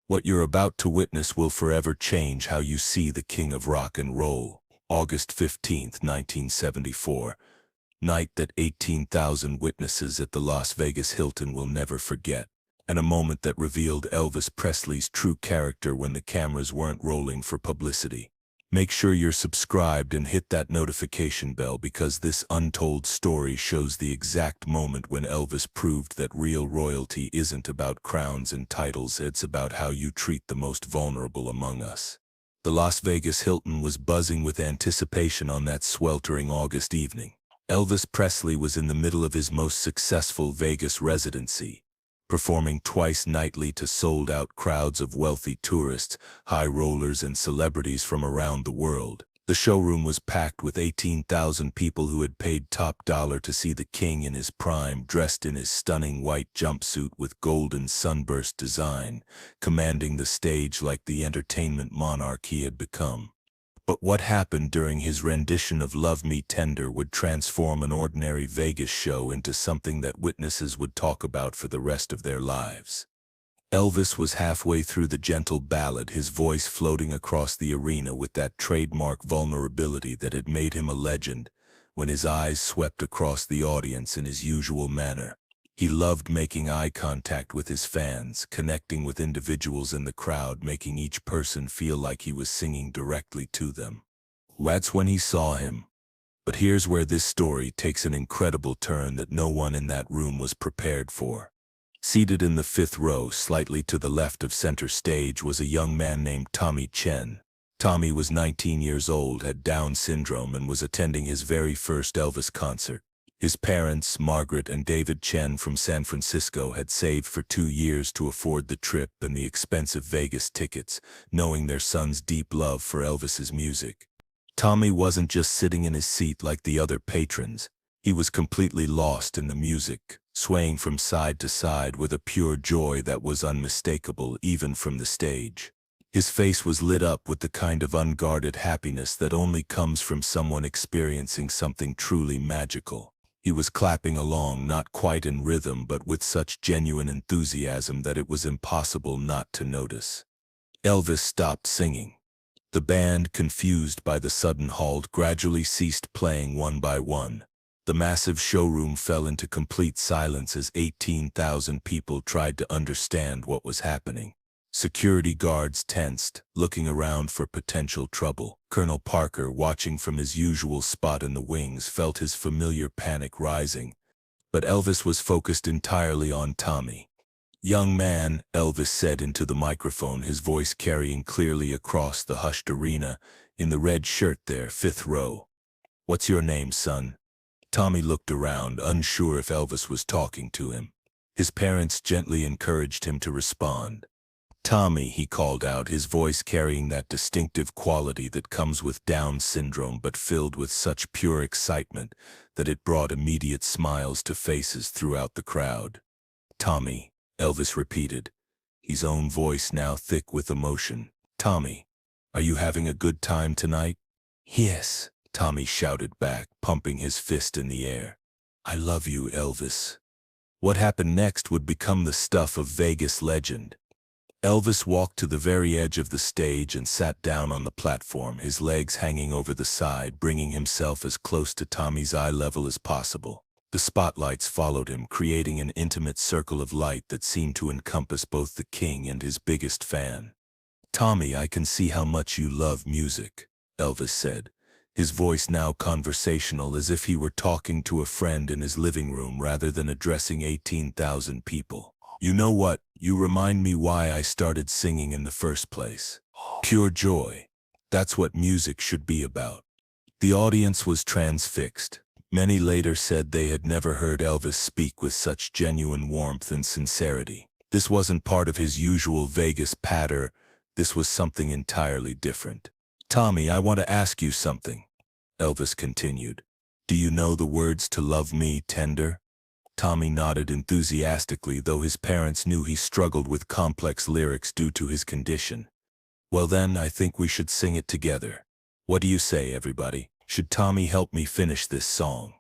What you're about to witness will forever change how you see the king of rock and roll. August 15th, 1974. Night that 18,000 witnesses at the Las Vegas Hilton will never forget. And a moment that revealed Elvis Presley's true character when the cameras weren't rolling for publicity. Make sure you're subscribed and hit that notification bell because this untold story shows the exact moment when Elvis proved that real royalty isn't about crowns and titles, it's about how you treat the most vulnerable among us. The Las Vegas Hilton was buzzing with anticipation on that sweltering August evening. Elvis Presley was in the middle of his most successful Vegas residency, performing twice nightly to sold-out crowds of wealthy tourists, high rollers, and celebrities from around the world. The showroom was packed with 18,000 people who had paid top dollar to see the king in his prime, dressed in his stunning white jumpsuit with golden sunburst design, commanding the stage like the entertainment monarch he had become. But what happened during his rendition of Love Me Tender would transform an ordinary Vegas show into something that witnesses would talk about for the rest of their lives. Elvis was halfway through the gentle ballad, his voice floating across the arena with that trademark vulnerability that had made him a legend, when his eyes swept across the audience in his usual manner. He loved making eye contact with his fans, connecting with individuals in the crowd, making each person feel like he was singing directly to them. That's when he saw him. But here's where this story takes an incredible turn that no one in that room was prepared for. Seated in the fifth row, slightly to the left of center stage, was a young man named Tommy Chen. Tommy was 19 years old, had Down syndrome, and was attending his very first Elvis concert. His parents, Margaret and David Chen from San Francisco, had saved for 2 years to afford the trip and the expensive Vegas tickets, knowing their son's deep love for Elvis's music. Tommy wasn't just sitting in his seat like the other patrons. He was completely lost in the music, swaying from side to side with a pure joy that was unmistakable even from the stage. His face was lit up with the kind of unguarded happiness that only comes from someone experiencing something truly magical. He was clapping along, not quite in rhythm, but with such genuine enthusiasm that it was impossible not to notice. Elvis stopped singing. The band, confused by the sudden halt, gradually ceased playing one by one. The massive showroom fell into complete silence as 18,000 people tried to understand what was happening. Security guards tensed, looking around for potential trouble. Colonel Parker, watching from his usual spot in the wings, felt his familiar panic rising. But Elvis was focused entirely on Tommy. "Young man," Elvis said into the microphone, his voice carrying clearly across the hushed arena, "in the red shirt there, fifth row. What's your name, son?" Tommy looked around, unsure if Elvis was talking to him. His parents gently encouraged him to respond. "Tommy," he called out, his voice carrying that distinctive quality that comes with Down syndrome, but filled with such pure excitement that it brought immediate smiles to faces throughout the crowd. "Tommy," Elvis repeated, his own voice now thick with emotion. "Tommy, are you having a good time tonight?" "Yes," Tommy shouted back, pumping his fist in the air. "I love you, Elvis." What happened next would become the stuff of Vegas legend. Elvis walked to the very edge of the stage and sat down on the platform, his legs hanging over the side, bringing himself as close to Tommy's eye level as possible. The spotlights followed him, creating an intimate circle of light that seemed to encompass both the king and his biggest fan. "Tommy, I can see how much you love music," Elvis said, his voice now conversational, as if he were talking to a friend in his living room rather than addressing 18,000 people. "You know what? You remind me why I started singing in the first place. Pure joy. That's what music should be about." The audience was transfixed. Many later said they had never heard Elvis speak with such genuine warmth and sincerity. This wasn't part of his usual Vegas patter. This was something entirely different. "Tommy, I want to ask you something," Elvis continued. "Do you know the words to Love Me Tender?" Tommy nodded enthusiastically, though his parents knew he struggled with complex lyrics due to his condition. "Well then, I think we should sing it together. What do you say, everybody? Should Tommy help me finish this song?"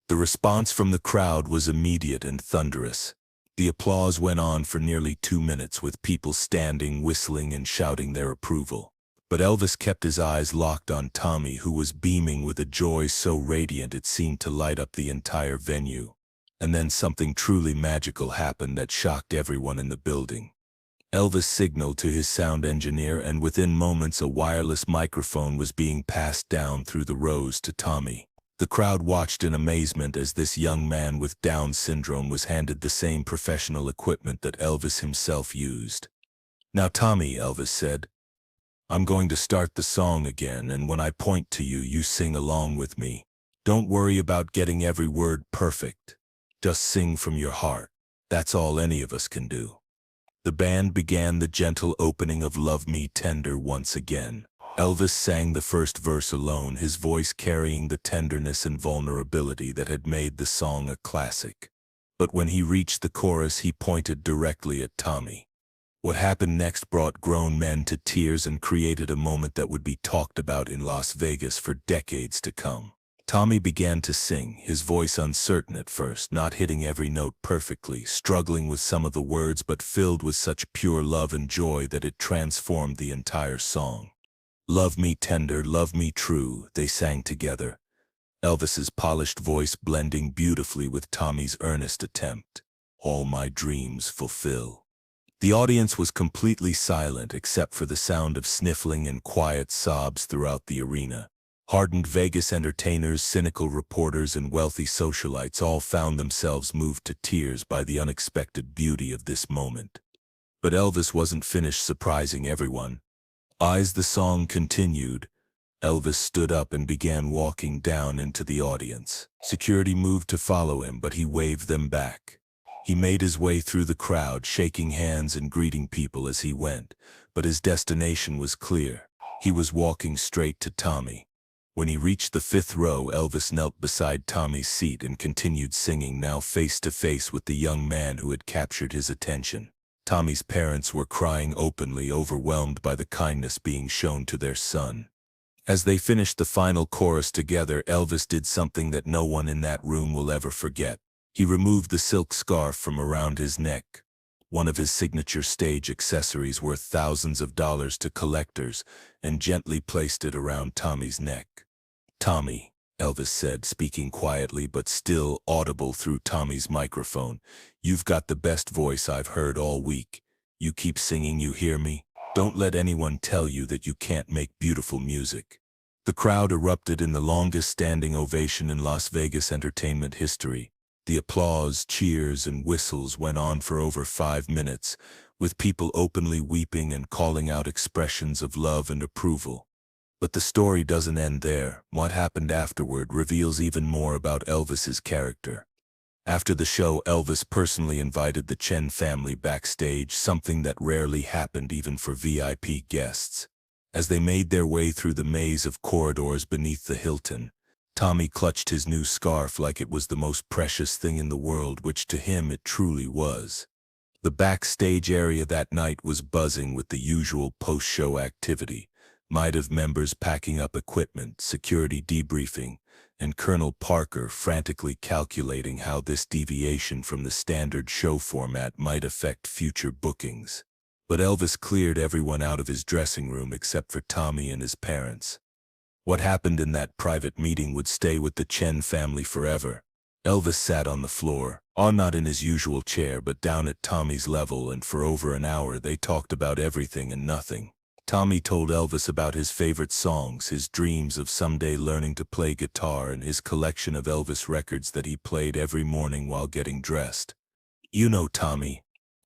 The response from the crowd was immediate and thunderous. The applause went on for nearly 2 minutes with people standing, whistling, and shouting their approval. But Elvis kept his eyes locked on Tommy, who was beaming with a joy so radiant it seemed to light up the entire venue. And then something truly magical happened that shocked everyone in the building. Elvis signaled to his sound engineer, and within moments a wireless microphone was being passed down through the rows to Tommy. The crowd watched in amazement as this young man with Down syndrome was handed the same professional equipment that Elvis himself used. "Now, Tommy," Elvis said, "I'm going to start the song again, and when I point to you, you sing along with me. Don't worry about getting every word perfect. Just sing from your heart. That's all any of us can do." The band began the gentle opening of "Love Me Tender" once again. Elvis sang the first verse alone, his voice carrying the tenderness and vulnerability that had made the song a classic. But when he reached the chorus, he pointed directly at Tommy. What happened next brought grown men to tears and created a moment that would be talked about in Las Vegas for decades to come. Tommy began to sing, his voice uncertain at first, not hitting every note perfectly, struggling with some of the words, but filled with such pure love and joy that it transformed the entire song. "Love me tender, love me true," they sang together, Elvis's polished voice blending beautifully with Tommy's earnest attempt. "All my dreams fulfill." The audience was completely silent except for the sound of sniffling and quiet sobs throughout the arena. Hardened Vegas entertainers, cynical reporters, and wealthy socialites all found themselves moved to tears by the unexpected beauty of this moment. But Elvis wasn't finished surprising everyone. As the song continued, Elvis stood up and began walking down into the audience. Security moved to follow him, but he waved them back. He made his way through the crowd, shaking hands and greeting people as he went, but his destination was clear. He was walking straight to Tommy. When he reached the 5th row, Elvis knelt beside Tommy's seat and continued singing, now face to face with the young man who had captured his attention. Tommy's parents were crying openly, overwhelmed by the kindness being shown to their son. As they finished the final chorus together, Elvis did something that no one in that room will ever forget. He removed the silk scarf from around his neck, one of his signature stage accessories worth thousands of dollars to collectors, and gently placed it around Tommy's neck. "Tommy," Elvis said, speaking quietly but still audible through Tommy's microphone, "you've got the best voice I've heard all week. You keep singing, you hear me? Don't let anyone tell you that you can't make beautiful music." The crowd erupted in the longest standing ovation in Las Vegas entertainment history. The applause, cheers, and whistles went on for over 5 minutes, with people openly weeping and calling out expressions of love and approval. But the story doesn't end there. What happened afterward reveals even more about Elvis's character. After the show, Elvis personally invited the Chen family backstage, something that rarely happened even for VIP guests. As they made their way through the maze of corridors beneath the Hilton, Tommy clutched his new scarf like it was the most precious thing in the world, which to him it truly was. The backstage area that night was buzzing with the usual post-show activity. MIDF members packing up equipment, security debriefing, and Colonel Parker frantically calculating how this deviation from the standard show format might affect future bookings. But Elvis cleared everyone out of his dressing room except for Tommy and his parents. What happened in that private meeting would stay with the Chen family forever. Elvis sat on the floor, not in his usual chair but down at Tommy's level, and for over an hour they talked about everything and nothing. Tommy told Elvis about his favorite songs, his dreams of someday learning to play guitar, and his collection of Elvis records that he played every morning while getting dressed. "You know, Tommy,"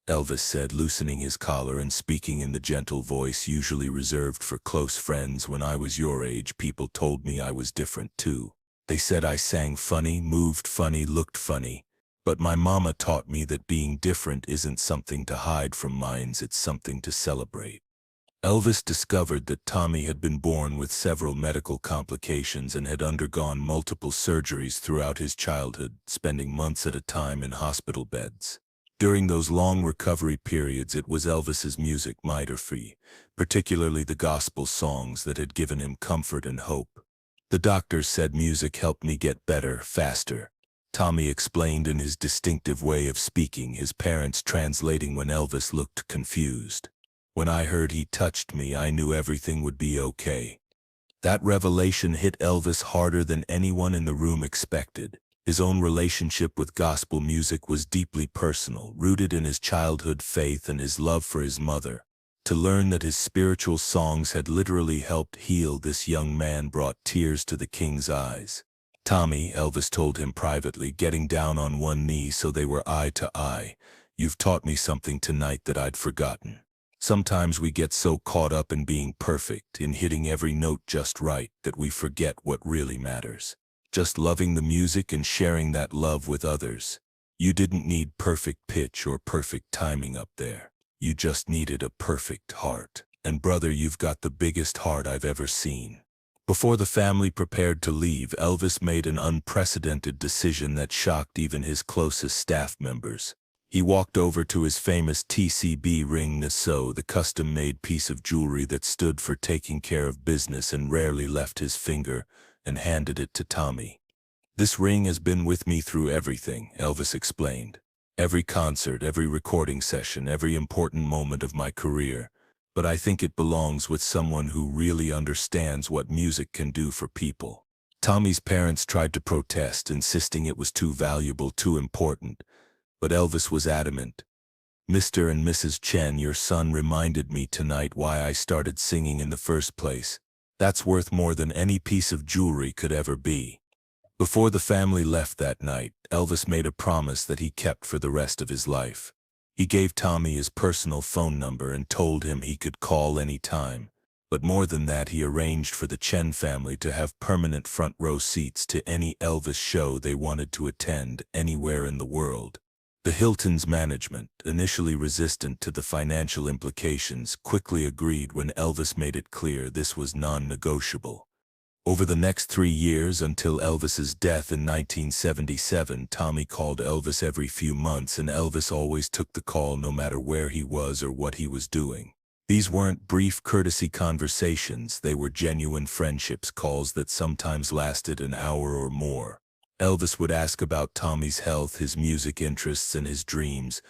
Elvis said, loosening his collar and speaking in the gentle voice usually reserved for close friends, "when I was your age, people told me I was different too. They said I sang funny, moved funny, looked funny. But my mama taught me that being different isn't something to hide from minds, it's something to celebrate." Elvis discovered that Tommy had been born with several medical complications and had undergone multiple surgeries throughout his childhood, spending months at a time in hospital beds. During those long recovery periods, it was Elvis's music, MIDF, particularly the gospel songs, that had given him comfort and hope. "The doctors said music helped me get better, faster. Tommy explained in his distinctive way of speaking, his parents translating when Elvis looked confused. When I heard he touched me, I knew everything would be okay. That revelation hit Elvis harder than anyone in the room expected. His own relationship with gospel music was deeply personal, rooted in his childhood faith and his love for his mother. To learn that his spiritual songs had literally helped heal this young man brought tears to the king's eyes. Tommy, Elvis told him privately, getting down on one knee so they were eye to eye, "You've taught me something tonight that I'd forgotten. Sometimes we get so caught up in being perfect, in hitting every note just right, that we forget what really matters. Just loving the music and sharing that love with others. You didn't need perfect pitch or perfect timing up there. You just needed a perfect heart. And brother, you've got the biggest heart I've ever seen." Before the family prepared to leave, Elvis made an unprecedented decision that shocked even his closest staff members. He walked over to his famous TCB ring Nassau, the custom-made piece of jewelry that stood for taking care of business and rarely left his finger, and handed it to Tommy. "This ring has been with me through everything," Elvis explained. "Every concert, every recording session, every important moment of my career. But I think it belongs with someone who really understands what music can do for people." Tommy's parents tried to protest, insisting it was too valuable, too important. But Elvis was adamant. "Mr. and Mrs. Chen, your son reminded me tonight why I started singing in the first place. That's worth more than any piece of jewelry could ever be." Before the family left that night, Elvis made a promise that he kept for the rest of his life. He gave Tommy his personal phone number and told him he could call any time. But more than that, he arranged for the Chen family to have permanent front row seats to any Elvis show they wanted to attend anywhere in the world. The Hilton's management, initially resistant to the financial implications, quickly agreed when Elvis made it clear this was non-negotiable. Over the next 3 years, until Elvis's death in 1977, Tommy called Elvis every few months, and Elvis always took the call no matter where he was or what he was doing. These weren't brief courtesy conversations, they were genuine friendships, calls that sometimes lasted an hour or more. Elvis would ask about Tommy's health, his music interests, and his dreams.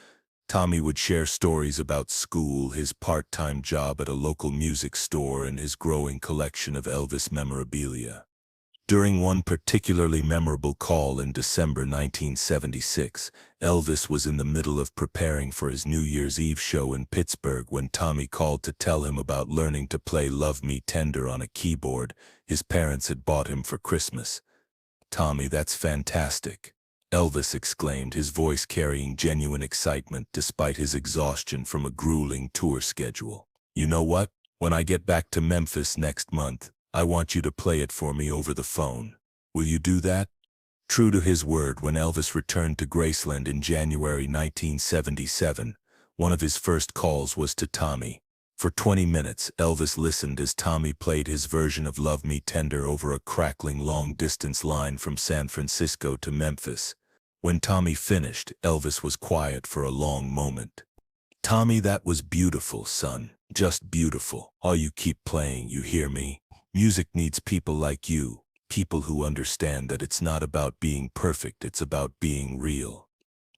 Tommy would share stories about school, his part-time job at a local music store, and his growing collection of Elvis memorabilia. During one particularly memorable call in December 1976, Elvis was in the middle of preparing for his New Year's Eve show in Pittsburgh when Tommy called to tell him about learning to play "Love Me Tender" on a keyboard his parents had bought him for Christmas. "Tommy, that's fantastic," Elvis exclaimed, his voice carrying genuine excitement despite his exhaustion from a grueling tour schedule. "You know what? When I get back to Memphis next month, I want you to play it for me over the phone. Will you do that?" True to his word, when Elvis returned to Graceland in January 1977, one of his first calls was to Tommy. For 20 minutes, Elvis listened as Tommy played his version of "Love Me Tender" over a crackling long-distance line from San Francisco to Memphis. When Tommy finished, Elvis was quiet for a long moment. "Tommy, that was beautiful, son. Just beautiful. All you keep playing, you hear me? Music needs people like you, people who understand that it's not about being perfect, it's about being real."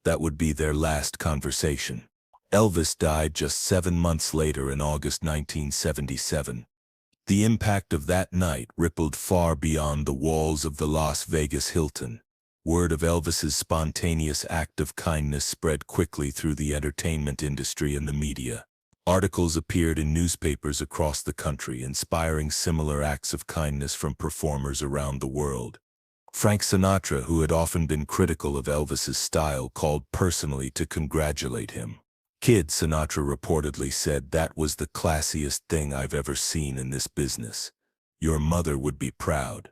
That would be their last conversation. Elvis died just 7 months later in August 1977. The impact of that night rippled far beyond the walls of the Las Vegas Hilton. Word of Elvis's spontaneous act of kindness spread quickly through the entertainment industry and the media. Articles appeared in newspapers across the country, inspiring similar acts of kindness from performers around the world. Frank Sinatra, who had often been critical of Elvis's style, called personally to congratulate him. "Kid," Sinatra reportedly said, "that was the classiest thing I've ever seen in this business. Your mother would be proud."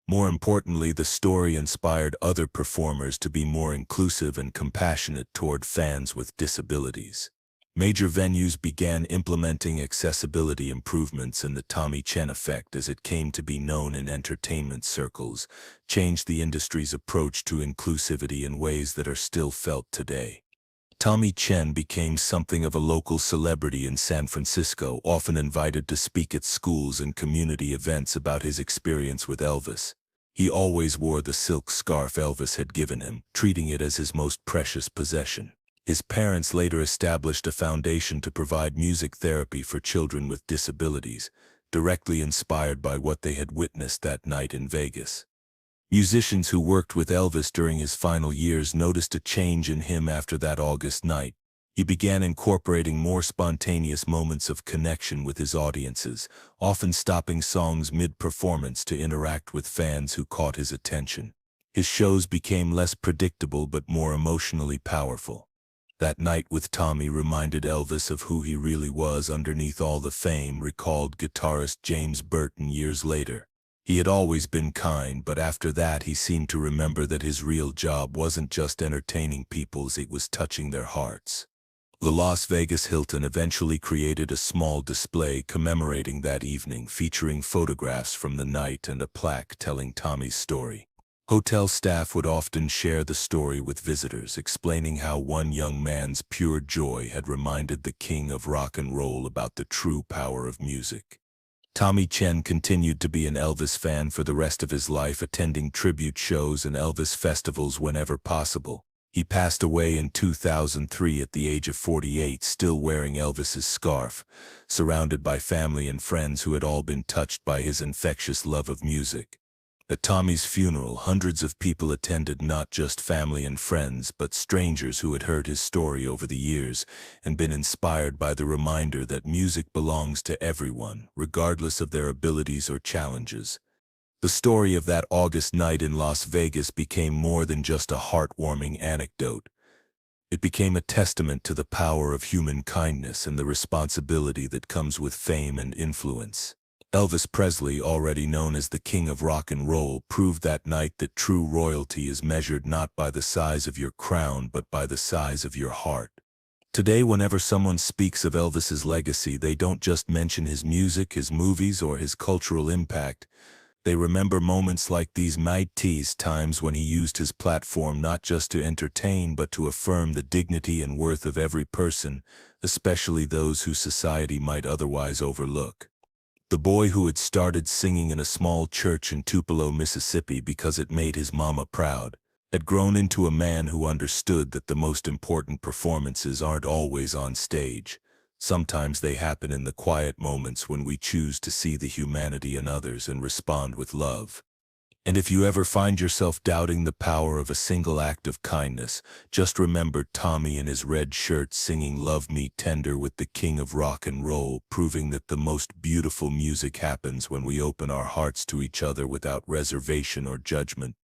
More importantly, the story inspired other performers to be more inclusive and compassionate toward fans with disabilities. Major venues began implementing accessibility improvements, and the Tommy Chen effect, as it came to be known in entertainment circles, changed the industry's approach to inclusivity in ways that are still felt today. Tommy Chen became something of a local celebrity in San Francisco, often invited to speak at schools and community events about his experience with Elvis. He always wore the silk scarf Elvis had given him, treating it as his most precious possession. His parents later established a foundation to provide music therapy for children with disabilities, directly inspired by what they had witnessed that night in Vegas. Musicians who worked with Elvis during his final years noticed a change in him after that August night. He began incorporating more spontaneous moments of connection with his audiences, often stopping songs mid-performance to interact with fans who caught his attention. His shows became less predictable but more emotionally powerful. That night with Tommy reminded Elvis of who he really was underneath all the fame, recalled guitarist James Burton years later. He had always been kind, but after that he seemed to remember that his real job wasn't just entertaining people, it was touching their hearts. The Las Vegas Hilton eventually created a small display commemorating that evening, featuring photographs from the night and a plaque telling Tommy's story. Hotel staff would often share the story with visitors, explaining how one young man's pure joy had reminded the king of rock and roll about the true power of music. Tommy Chen continued to be an Elvis fan for the rest of his life, attending tribute shows and Elvis festivals whenever possible. He passed away in 2003 at the age of 48, still wearing Elvis's scarf, surrounded by family and friends who had all been touched by his infectious love of music. At Tommy's funeral, hundreds of people attended, not just family and friends, but strangers who had heard his story over the years and been inspired by the reminder that music belongs to everyone, regardless of their abilities or challenges. The story of that August night in Las Vegas became more than just a heartwarming anecdote. It became a testament to the power of human kindness and the responsibility that comes with fame and influence. Elvis Presley, already known as the king of rock and roll, proved that night that true royalty is measured not by the size of your crown but by the size of your heart. Today, whenever someone speaks of Elvis's legacy, they don't just mention his music, his movies, or his cultural impact. They remember moments like these times when he used his platform not just to entertain but to affirm the dignity and worth of every person, especially those whose society might otherwise overlook. The boy who had started singing in a small church in Tupelo, Mississippi because it made his mama proud, had grown into a man who understood that the most important performances aren't always on stage. Sometimes they happen in the quiet moments when we choose to see the humanity in others and respond with love. And if you ever find yourself doubting the power of a single act of kindness, just remember Tommy in his red shirt singing "Love Me Tender" with the king of rock and roll, proving that the most beautiful music happens when we open our hearts to each other without reservation or judgment.